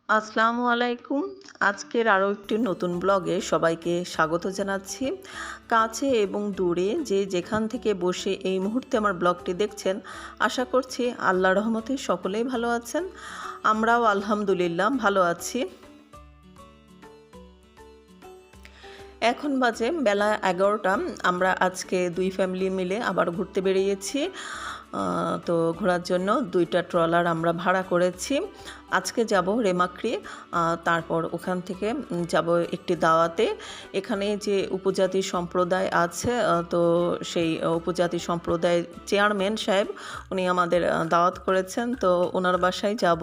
আসসালামু আলাইকুম। আজকের আরও একটি নতুন ব্লগে সবাইকে স্বাগত জানাচ্ছি। কাছে এবং দূরে যে যেখান থেকে বসে এই মুহূর্তে আমার ব্লগটি দেখছেন, আশা করছি আল্লাহর রহমতে সকলেই ভালো আছেন। আমরাও আলহামদুলিল্লাহ ভালো আছি। এখন বাজে বেলা ১১টা। আমরা আজকে ২ ফ্যামিলি মিলে আবার ঘুরতে বেরিয়েছি। তো ঘোরার জন্য ২টা ট্রলার আমরা ভাড়া করেছি। আজকে যাব রেমাক্রি, তারপর ওখান থেকে যাব একটি দাওয়াতে। এখানে যে উপজাতি সম্প্রদায় আছে, তো সেই উপজাতি সম্প্রদায়ের চেয়ারম্যান সাহেব উনি আমাদের দাওয়াত করেছেন, তো ওনার বাসায় যাব।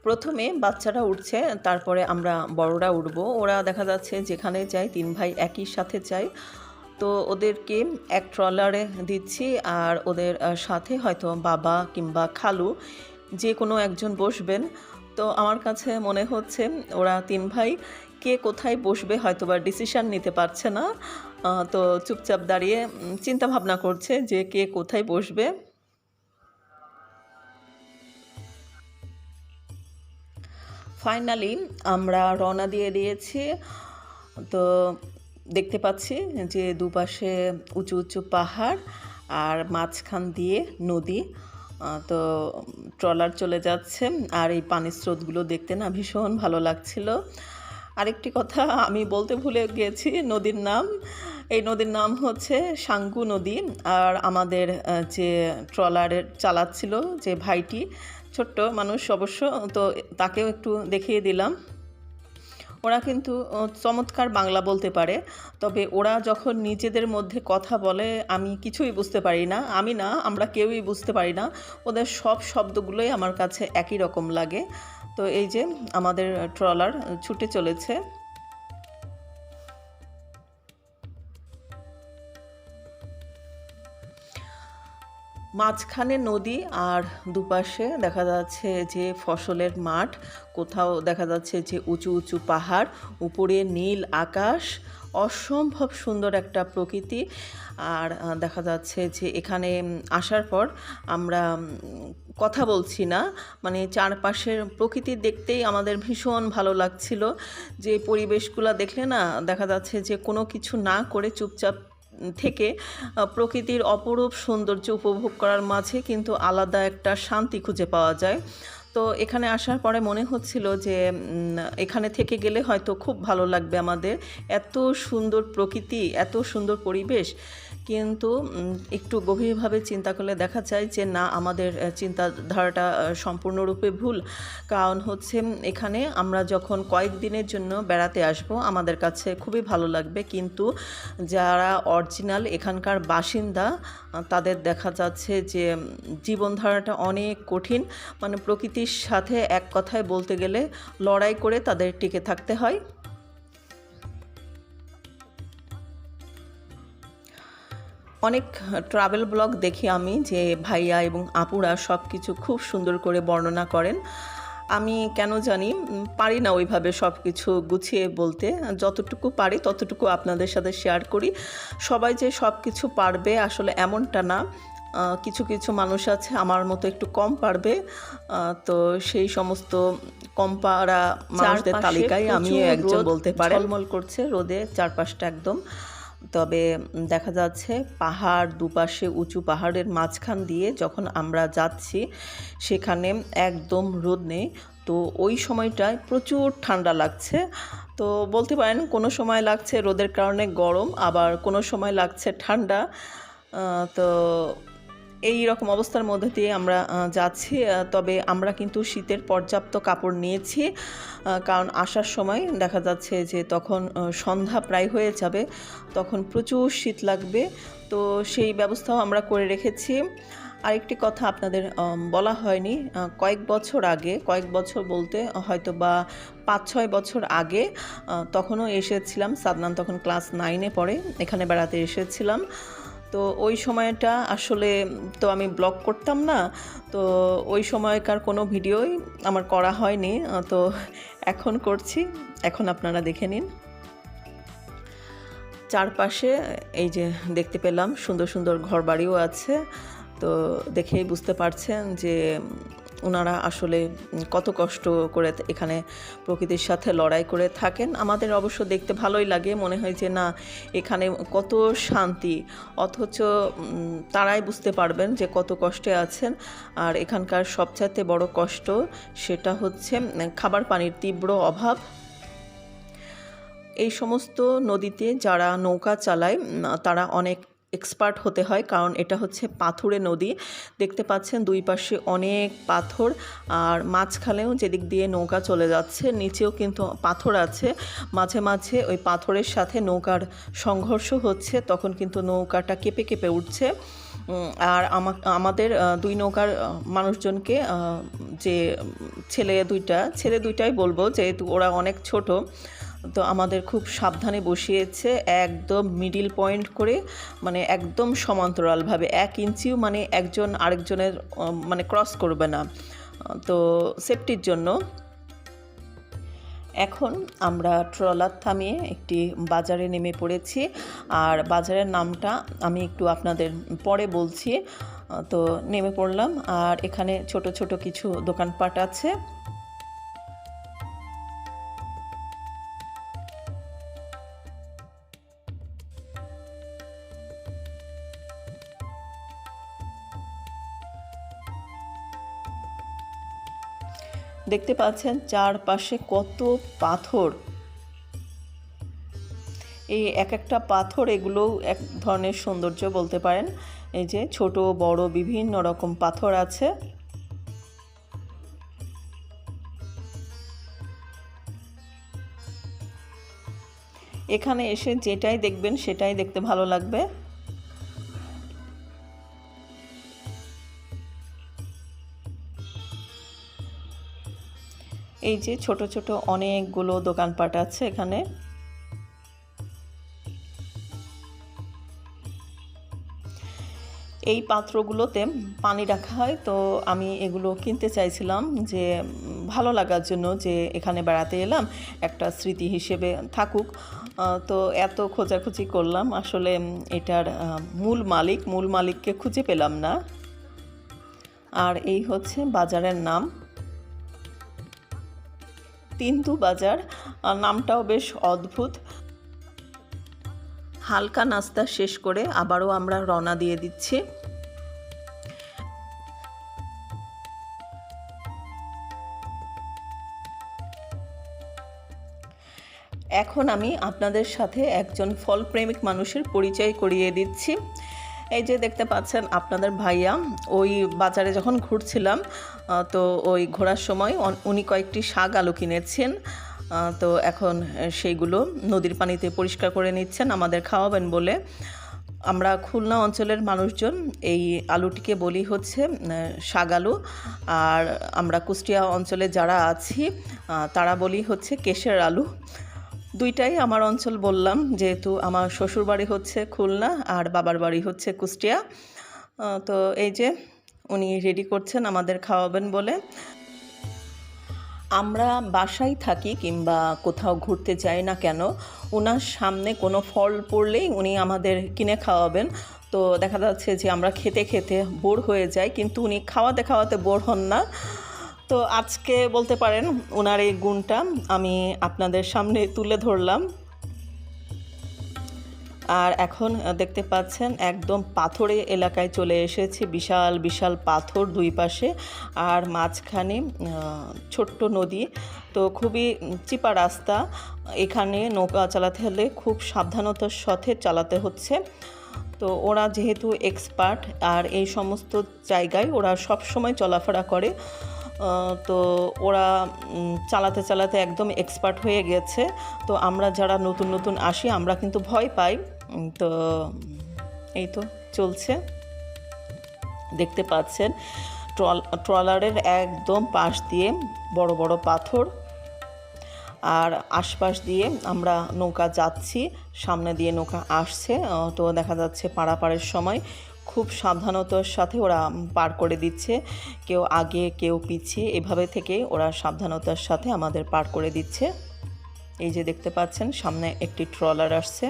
প্রথমে বাচ্চারা উঠছে, তারপরে আমরা বড়রা উঠবো। ওরা দেখা যাচ্ছে যেখানে যায় ৩ ভাই একই সাথে যায়। তো ওদেরকে এক ট্রলারে দিচ্ছি, আর ওদের সাথে হয়তো বাবা কিংবা খালু যে কোনো একজন বসবেন। তো আমার কাছে মনে হচ্ছে ওরা ৩ ভাই কে কোথায় বসবে হয়তোবা ডিসিশন নিতে পারছে না। তো চুপচাপ দাঁড়িয়ে চিন্তা ভাবনা করছে যে কে কোথায় বসবে। ফাইনালি আমরা রওনা দিয়ে দিয়েছি। তো দেখতে পাচ্ছি যে দুপাশে উঁচু উঁচু পাহাড় আর মাঝখান দিয়ে নদী। তো ট্রলার চলে যাচ্ছে, আর এই পানির স্রোতগুলো দেখতে না ভীষণ ভালো লাগছিল। আরেকটি কথা আমি বলতে ভুলে গিয়েছি নদীর নাম। এই নদীর নাম হচ্ছে সাঙ্গু নদী। আর আমাদের যে ট্রলারের চালাচ্ছিল যে ভাইটি, ছোট্ট মানুষ অবশ্য, তো তাকেও একটু দেখিয়ে দিলাম। ওরা কিন্তু চমৎকার বাংলা বলতে পারে, তবে ওরা যখন নিজেদের মধ্যে কথা বলে আমি কিছুই বুঝতে পারি না। আমি না, আমরা কেউই বুঝতে পারি না। ওদের সব শব্দগুলোই আমার কাছে একই রকম লাগে। তো এই যে আমাদের ট্রলার ছুটে চলেছে। মাঝখানে নদী, আর দুপাশে দেখা যাচ্ছে যে ফসলের মাঠ, কোথাও দেখা যাচ্ছে যে উঁচু উঁচু পাহাড়, উপরে নীল আকাশ, অসম্ভব সুন্দর একটা প্রকৃতি। আর দেখা যাচ্ছে যে এখানে আসার পর আমরা কথা বলছি না, মানে চারপাশের প্রকৃতি দেখতেই আমাদের ভীষণ ভালো লাগছিল। যে পরিবেশগুলো দেখলে না দেখা যাচ্ছে যে কোনো কিছু না করে চুপচাপ থেকে প্রকৃতির অপরূপ সৌন্দর্য উপভোগ করার মাঝে কিন্তু আলাদা একটা শান্তি খুঁজে পাওয়া যায়। তো এখানে আসার পরে মনে হচ্ছিল যে এখানে থেকে গেলে হয়তো খুব ভালো লাগবে আমাদের। এত সুন্দর প্রকৃতি, এত সুন্দর পরিবেশ, কিন্তু একটু গভীরভাবে চিন্তা করলে দেখা যায় যে না, আমাদের চিন্তাধারাটা সম্পূর্ণরূপে ভুল। কারণ হচ্ছে এখানে আমরা যখন কয়েকদিনের জন্য বেড়াতে আসব আমাদের কাছে খুবই ভালো লাগবে, কিন্তু যারা অরিজিনাল এখানকার বাসিন্দা তাদের দেখা যাচ্ছে যে জীবনধারাটা অনেক কঠিন। মানে প্রকৃতির সাথে এক কথায় বলতে গেলে লড়াই করে তাদের টিকে থাকতে হয়। অনেক ট্রাভেল ব্লগ দেখি আমি যে ভাইয়া এবং আপুরা সব কিছু খুব সুন্দর করে বর্ণনা করেন। আমি কেন জানি পারি না ওইভাবে সব কিছু গুছিয়ে বলতে। যতটুকু পারি ততটুকু আপনাদের সাথে শেয়ার করি। সবাই যে সব কিছু পারবে আসলে এমনটা না। কিছু কিছু মানুষ আছে আমার মতো একটু কম পারবে। তো সেই সমস্ত কম পারা মানুষদের তালিকায় আমিও একজন বলতে পারেন। ঝলমল করছে রোদে চারপাশটা একদম। তবে দেখা যাচ্ছে পাহাড়, দুপাশে উঁচু পাহাড়ের মাঝখান দিয়ে যখন আমরা যাচ্ছি সেখানে একদম রোদ নেই। তো ওই সময়টায় প্রচুর ঠান্ডা লাগছে। তো বলতে পারেন কোনো সময় লাগছে রোদের কারণে গরম, আবার কোনো সময় লাগছে ঠান্ডা। তো এই রকম অবস্থার মধ্যে দিয়ে আমরা যাচ্ছি। তবে আমরা কিন্তু শীতের পর্যাপ্ত কাপড় নিয়েছি, কারণ আসার সময় দেখা যাচ্ছে যে তখন সন্ধ্যা প্রায় হয়ে যাবে, তখন প্রচুর শীত লাগবে। তো সেই ব্যবস্থাও আমরা করে রেখেছি। আরেকটি কথা আপনাদের বলা হয়নি, কয়েক বছর বলতে হয়তো বা ৫-৬ বছর আগে তখনও এসেছিলাম। সাদনান তখন ক্লাস 9-এ পড়ে, এখানে বেড়াতে এসেছিলাম। তো ওই সময়টা আসলে তো আমি ব্লগ করতাম না, তো ওই সময়কার কোনো ভিডিওই আমার করা হয়নি। তো এখন করছি, এখন আপনারা দেখে নিন। চারপাশে এই যে দেখতে পেলাম সুন্দর সুন্দর ঘরবাড়িও আছে। তো দেখেই বুঝতে পারছেন যে ওনারা আসলে কত কষ্ট করে এখানে প্রকৃতির সাথে লড়াই করে থাকেন। আমাদের অবশ্য দেখতে ভালোই লাগে, মনে হয় যে না এখানে কত শান্তি, অথচ তারাই বুঝতে পারবেন যে কত কষ্টে আছেন। আর এখানকার সবচাইতে বড় কষ্ট সেটা হচ্ছে খাবার পানির তীব্র অভাব। এই সমস্ত নদীতে যারা নৌকা চালায় তারা অনেক এক্সপার্ট হতে হয়, কারণ এটা হচ্ছে পাথুরে নদী। দেখতে পাচ্ছেন দুই পাশে অনেক পাথর, আর মাঝখানেও যেদিক দিয়ে নৌকা চলে যাচ্ছে নিচেও কিন্তু পাথর আছে। মাঝে মাঝে ওই পাথরের সাথে নৌকার সংঘর্ষ হচ্ছে, তখন কিন্তু নৌকাটা কেঁপে কেঁপে উঠছে। আর আমাদের দুই নৌকার মানুষজনকে, যে ছেলে দুইটাই বলবো, যেহেতু ওরা অনেক ছোট, তো আমাদের খুব সাবধানে বসিয়েছে একদম মিডিল পয়েন্ট করে, মানে একদম সমান্তরালভাবে 1 ইঞ্চিও মানে একজন আরেকজনের মানে ক্রস করবে না, তো সেফটির জন্য। এখন আমরা ট্রলার থামিয়ে একটি বাজারে নেমে পড়েছি, আর বাজারের নামটা আমি একটু আপনাদের পরে বলছি। তো নেমে পড়লাম, আর এখানে ছোট ছোট কিছু দোকানপাট আছে। দেখতে পাচ্ছেন চারপাশে কত পাথর, এই এক একটা পাথর এগুলোও এক ধরনের সৌন্দর্য বলতে পারেন। এই যে ছোট বড় বিভিন্ন রকম পাথর আছে। এখানে এসে যেটাই দেখবেন সেটাই দেখতে ভালো লাগবে। এই যে ছোট ছোট অনেকগুলো দোকানপাট আছে এখানে। এই পাত্রগুলোতে পানি রাখা হয়, তো আমি এগুলো কিনতে চাইছিলাম যে ভালো লাগার জন্য, যে এখানে বেড়াতে এলাম, একটা স্মৃতি হিসেবে থাকুক। তো এত খোঁজাখুঁজি করলাম, আসলে এটার মূল মালিককে খুঁজে পেলাম না। আর এই হচ্ছে বাজারের নাম, তিন্দু বাজার। নামটাও বেশ অদ্ভুত। হালকা নাস্তা শেষ করে আবারও আমরা রওনা দিয়ে দিচ্ছি। এখন আমি আপনাদের সাথে একজন ফলপ্রেমিক মানুষের পরিচয় করিয়ে দিচ্ছি। এই যে দেখতে পাচ্ছেন আপনাদের ভাইয়া, ওই বাজারে যখন ঘুরছিলাম, তো ওই ঘোরার সময় উনি কয়েকটি শাক আলু কিনেছেন। তো এখন সেইগুলো নদীর পানিতে পরিষ্কার করে নিচ্ছেন আমাদের খাওয়াবেন বলে। আমরা খুলনা অঞ্চলের মানুষজন এই আলুটিকে বলি হচ্ছে শাক আলু, আর আমরা কুষ্টিয়া অঞ্চলে যারা আছি তারা বলি হচ্ছে কেশের আলু। দুইটাই আমার অঞ্চল বললাম, যেহেতু আমার শ্বশুরবাড়ি হচ্ছে খুলনা আর বাবার বাড়ি হচ্ছে কুষ্টিয়া। তো এই যে উনি রেডি করছেন আমাদের খাওয়াবেন বলে। আমরা বাসায় থাকি কিংবা কোথাও ঘুরতে যাই না কেন, ওনার সামনে কোনো ফল পড়লেই উনি আমাদের কিনে খাওয়াবেন। তো দেখা যাচ্ছে যে আমরা খেতে খেতে বোর হয়ে যাই, কিন্তু উনি খাওয়াতে খাওয়াতে বোর হন না। তো আজকে বলতে পারেন ওনার এই গুণটা আমি আপনাদের সামনে তুলে ধরলাম। আর এখন দেখতে পাচ্ছেন একদম পাথরে এলাকায় চলে এসেছি, বিশাল বিশাল পাথর দুই পাশে, আর মাঝখানে ছোট্ট নদী। তো খুবই চিপা রাস্তা, এখানে নৌকা চালাতে হলে খুব সাবধানতার সাথে চালাতে হচ্ছে। তো ওরা যেহেতু এক্সপার্ট, আর এই সমস্ত জায়গায় ওরা সব সময় চলাফেরা করে, তো ওরা চালাতে চালাতে একদম এক্সপার্ট হয়ে গেছে। তো আমরা যারা নতুন নতুন আসি আমরা কিন্তু ভয় পাই। তো এই তো চলছে, দেখতে পাচ্ছেন ট্রলারের একদম পাশ দিয়ে বড় বড় পাথর, আর আশপাশ দিয়ে আমরা নৌকা যাচ্ছি, সামনে দিয়ে নৌকা আসছে। তো দেখা যাচ্ছে পারাপারের সময় খুব সাবধানতার সাথে ওরা পার করে দিচ্ছে, কেউ আগে কেউ পিছিয়ে, এভাবে থেকে ওরা সাবধানতার সাথে আমাদের পার করে দিচ্ছে। এই যে দেখতে পাচ্ছেন সামনে একটি ট্রলার আসছে।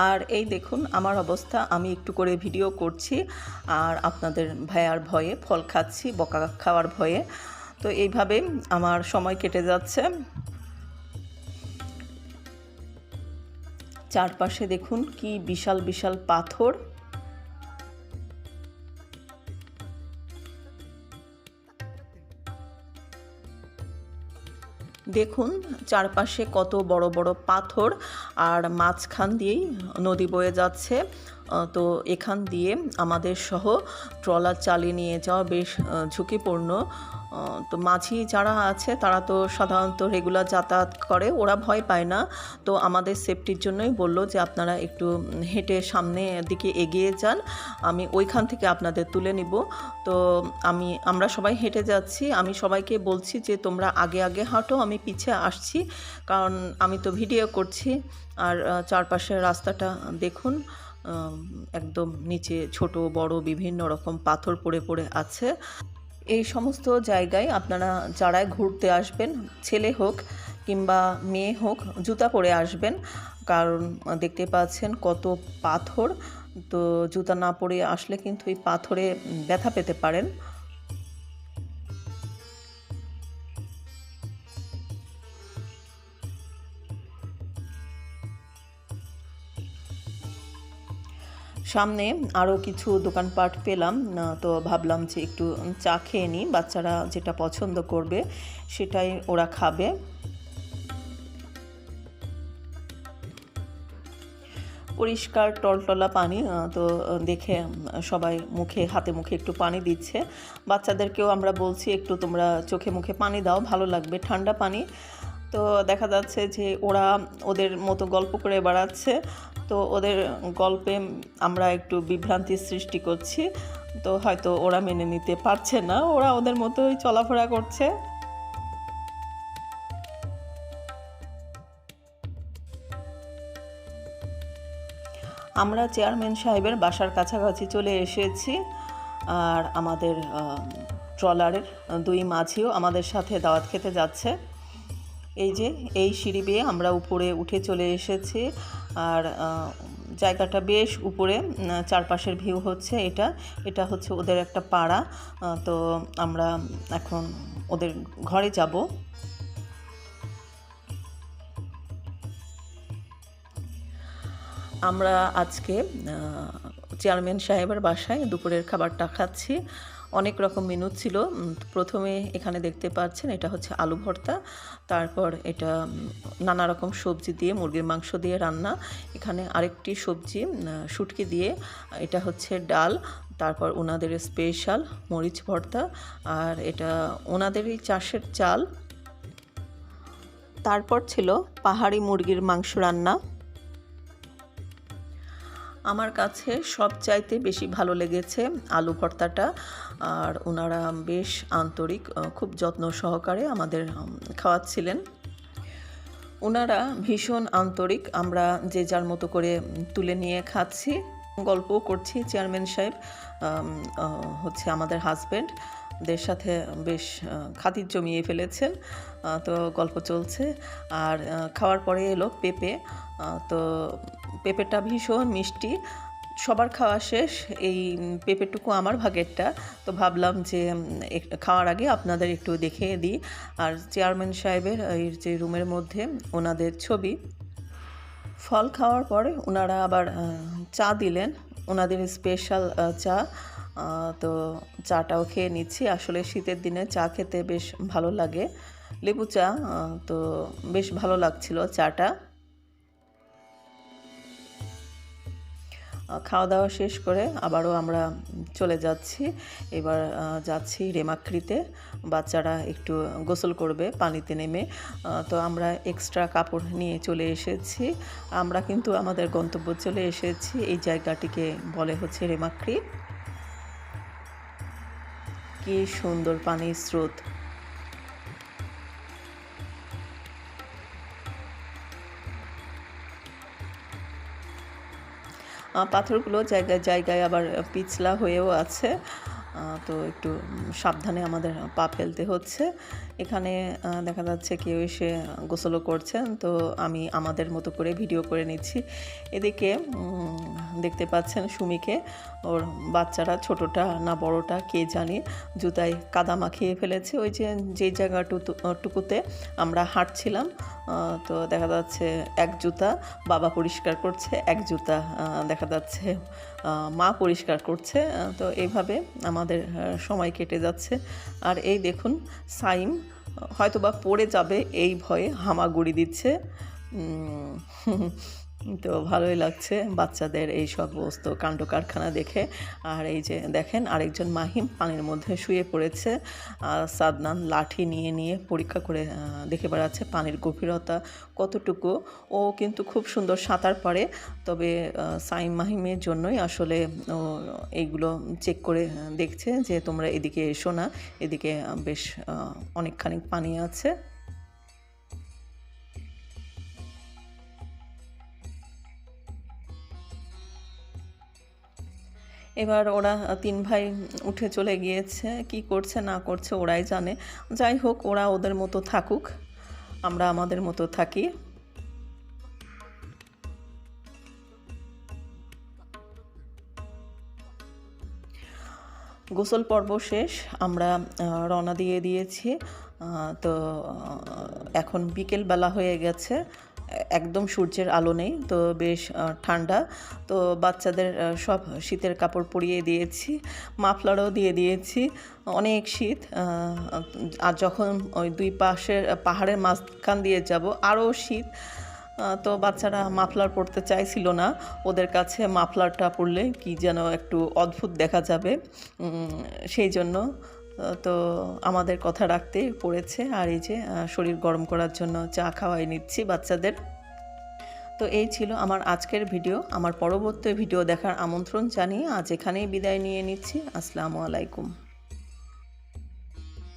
আর এই দেখুন আমার অবস্থা, আমি একটু করে ভিডিও করছি আর আপনাদের ভাইয়ার ভয়ে ফল খাচ্ছি, বকা খাওয়ার ভয়ে। তো এইভাবে আমার সময় কেটে যাচ্ছে। চারপাশে দেখুন কি বিশাল বিশাল পাথর। দেখুন চারপাশে কত বড় বড় পাথর আর মাঝখান দিয়েই নদী বয়ে যাচ্ছে। তো এখান দিয়ে আমাদের সহ ট্রলার চালিয়ে নিয়ে যাওয়া বেশ ঝুঁকিপূর্ণ। তো মাঝি যারা আছে তারা তো সাধারণত রেগুলার যাতায়াত করে, ওরা ভয় পায় না। তো আমাদের সেফটির জন্যই বলল যে আপনারা একটু হেঁটে সামনের দিকে এগিয়ে যান, আমি ওইখান থেকে আপনাদের তুলে নিব। তো আমরা সবাই হেঁটে যাচ্ছি। আমি সবাইকে বলছি যে তোমরা আগে আগে হাঁটো, আমি পিছে আসছি, কারণ আমি তো ভিডিও করছি। আর চারপাশের রাস্তাটা দেখুন, একদম নিচে ছোট বড় বিভিন্ন রকম পাথর পড়ে পড়ে আছে। এই সমস্ত জায়গায় আপনারা যারাই ঘুরতে আসবেন, ছেলে হোক কিংবা মেয়ে হোক, জুতা পরে আসবেন, কারণ দেখতে পাচ্ছেন কত পাথর। তো জুতা না পরে আসলে কিন্তু এই পাথরে ব্যথা পেতে পারেন। সামনে আরও কিছু দোকানপাট পেলাম, তো ভাবলাম যে একটু চা খেয়ে নিই, বাচ্চারা যেটা পছন্দ করবে সেটাই ওরা খাবে। পরিষ্কার টলটলা পানি, তো দেখে সবাই হাতে মুখে একটু পানি দিচ্ছে। বাচ্চাদেরকেও আমরা বলছি একটু তোমরা চোখে মুখে পানি দাও, ভালো লাগবে ঠান্ডা পানি। তো দেখা যাচ্ছে যে ওরা ওদের মতো গল্প করে বেড়াচ্ছে। তো ওদের গল্পে আমরা একটু বিভ্রান্তির সৃষ্টি করছি, তো হয়তো ওরা মেনে নিতে পারছে না, ওরা ওদের মতোই চলাফেরা করছে। আমরা চেয়ারম্যান সাহেবের বাসার কাছাকাছি চলে এসেছি। আর আমাদের ট্রলারের দুই মাঝিও আমাদের সাথে দাওয়াত খেতে যাচ্ছে। এই যে এই সিঁড়ি বেয়ে আমরা উপরে উঠে চলে এসেছি। আর জায়গাটা বেশ উপরে, চারপাশের ভিউ হচ্ছে এটা হচ্ছে ওদের একটা পাড়া। তো আমরা এখন ওদের ঘরে যাব। আমরা আজকে চেয়ারম্যান সাহেবের বাসায় দুপুরের খাবারটা খাচ্ছি। অনেক রকম মেনু ছিল। প্রথমে এখানে দেখতে পাচ্ছেন এটা হচ্ছে আলু ভর্তা, তারপর এটা নানা রকম সবজি দিয়ে, মুরগির মাংস দিয়ে রান্না। এখানে আরেকটি সবজি শুটকি দিয়ে, এটা হচ্ছে ডাল, তারপর ওনাদের স্পেশাল মরিচ ভর্তা, আর এটা ওনাদেরই চাষের চাল। তারপর ছিল পাহাড়ি মুরগির মাংস রান্না। আমার কাছে সবচাইতে বেশি ভালো লেগেছে আলু ভর্তাটা। আর ওনারা বেশ আন্তরিক, খুব যত্ন সহকারে আমাদের খাওয়াচ্ছিলেন। ওনারা ভীষণ আন্তরিক, আমরা যে যার মতো করে তুলে নিয়ে খাচ্ছি, গল্পও করছি। চেয়ারম্যান সাহেব হচ্ছে আমাদের হাজব্যান্ডদের সাথে বেশ খাতির জমিয়ে ফেলেছেন। তো গল্প চলছে। আর খাওয়ার পরে এলো পেঁপে। তো পেঁপেটা ভীষণ মিষ্টি। সবার খাওয়া শেষ, এই পেঁপেটুকু আমার ভাগেরটা। তো ভাবলাম যে খাওয়ার আগে আপনাদের একটু দেখিয়ে দিই। আর চেয়ারম্যান সাহেবের এই যে রুমের মধ্যে ওনাদের ছবি। ফল খাওয়ার পরে ওনারা আবার চা দিলেন, ওনাদের স্পেশাল চা। তো চাটাও খেয়ে নিচ্ছি। আসলে শীতের দিনে চা খেতে বেশ ভালো লাগে, লেবু চা। তো বেশ ভালো লাগছিল চাটা। খাওয়া দাওয়া শেষ করে আবারও আমরা চলে যাচ্ছি। এবার যাচ্ছি রেমাক্রিতে, বাচ্চারা একটু গোসল করবে পানিতে নেমে। তো আমরা এক্সট্রা কাপড় নিয়ে চলে এসেছি। আমরা কিন্তু আমাদের গন্তব্য চলে এসেছি। এই জায়গাটিকে বলে হচ্ছে রেমাক্রি। কি সুন্দর পানির স্রোত। পাথরগুলো জায়গায় জায়গায় আবার পিছলা হয়েও আছে। তো একটু সাবধানে আমাদের পা ফেলতে হচ্ছে। এখানে দেখা যাচ্ছে কেউ এসে গোসলও করছেন, তো আমি আমাদের মতো করে ভিডিও করে নিচ্ছি। এদিকে দেখতে পাচ্ছেন সুমিকে, ওর বাচ্চারা ছোটোটা না বড়োটা কে জানি জুতায় কাদা মাখিয়ে ফেলেছে। ওই যে জায়গাটুকুতে আমরা হাঁটছিলাম, তো দেখা যাচ্ছে এক জুতা বাবা পরিষ্কার করছে, এক জুতা দেখা যাচ্ছে মা পরিষ্কার করছে। তো এইভাবে আমাদের সময় কেটে যাচ্ছে। আর এই দেখুন সাইম হয়তোবা পড়ে যাবে এই ভয়ে হামাগুড়ি দিচ্ছে। তো ভালোই লাগছে বাচ্চাদের এই সমস্ত কাণ্ড কারখানা দেখে। আর এই যে দেখেন আরেকজন মাহিম পানির মধ্যে শুয়ে পড়েছে, সাদনান লাঠি নিয়ে নিয়ে পরীক্ষা করে দেখে বেড়াচ্ছে পানির গভীরতা কতটুকু। ও কিন্তু খুব সুন্দর সাঁতার পারে, তবে সাইম মাহিমের জন্যই আসলে এইগুলো চেক করে দেখছে যে তোমরা এদিকে এসো না, এদিকে বেশ অনেকখানি পানি আছে। এবার ওরা 3 ভাই উঠে চলে গিয়েছে, কি করছে না করছে ওরাই জানে। যাই হোক, ওরা ওদের মতো থাকুক, আমরা আমাদের মতো থাকি। গোসল পর্ব শেষ, আমরা রওনা দিয়ে দিয়েছি। তো এখন বিকেলবেলা হয়ে গেছে, একদম সূর্যের আলো নেই, তো বেশ ঠান্ডা। তো বাচ্চাদের সব শীতের কাপড় পরিয়ে দিয়েছি, মাফলারও দিয়ে দিয়েছি, অনেক শীত। আর যখন ওই দুই পাশের পাহাড়ের মাঝখান দিয়ে যাব আরও শীত। তো বাচ্চারা মাফলার পরতে চাইছিল না, ওদের কাছে মাফলারটা পরলে কি যেন একটু অদ্ভুত দেখা যাবে, সেই জন্য তো আমাদের কথা রাখতে পড়েছে। আর এই যে শরীর গরম করার জন্য চা খাওয়াই নিচ্ছি বাচ্চাদের। তো এই ছিল আমার আজকের ভিডিও। আমার পরবর্তী ভিডিও দেখার আমন্ত্রণ জানিয়ে আজ এখানেই বিদায় নিয়ে নিচ্ছি। আসসালামু আলাইকুম।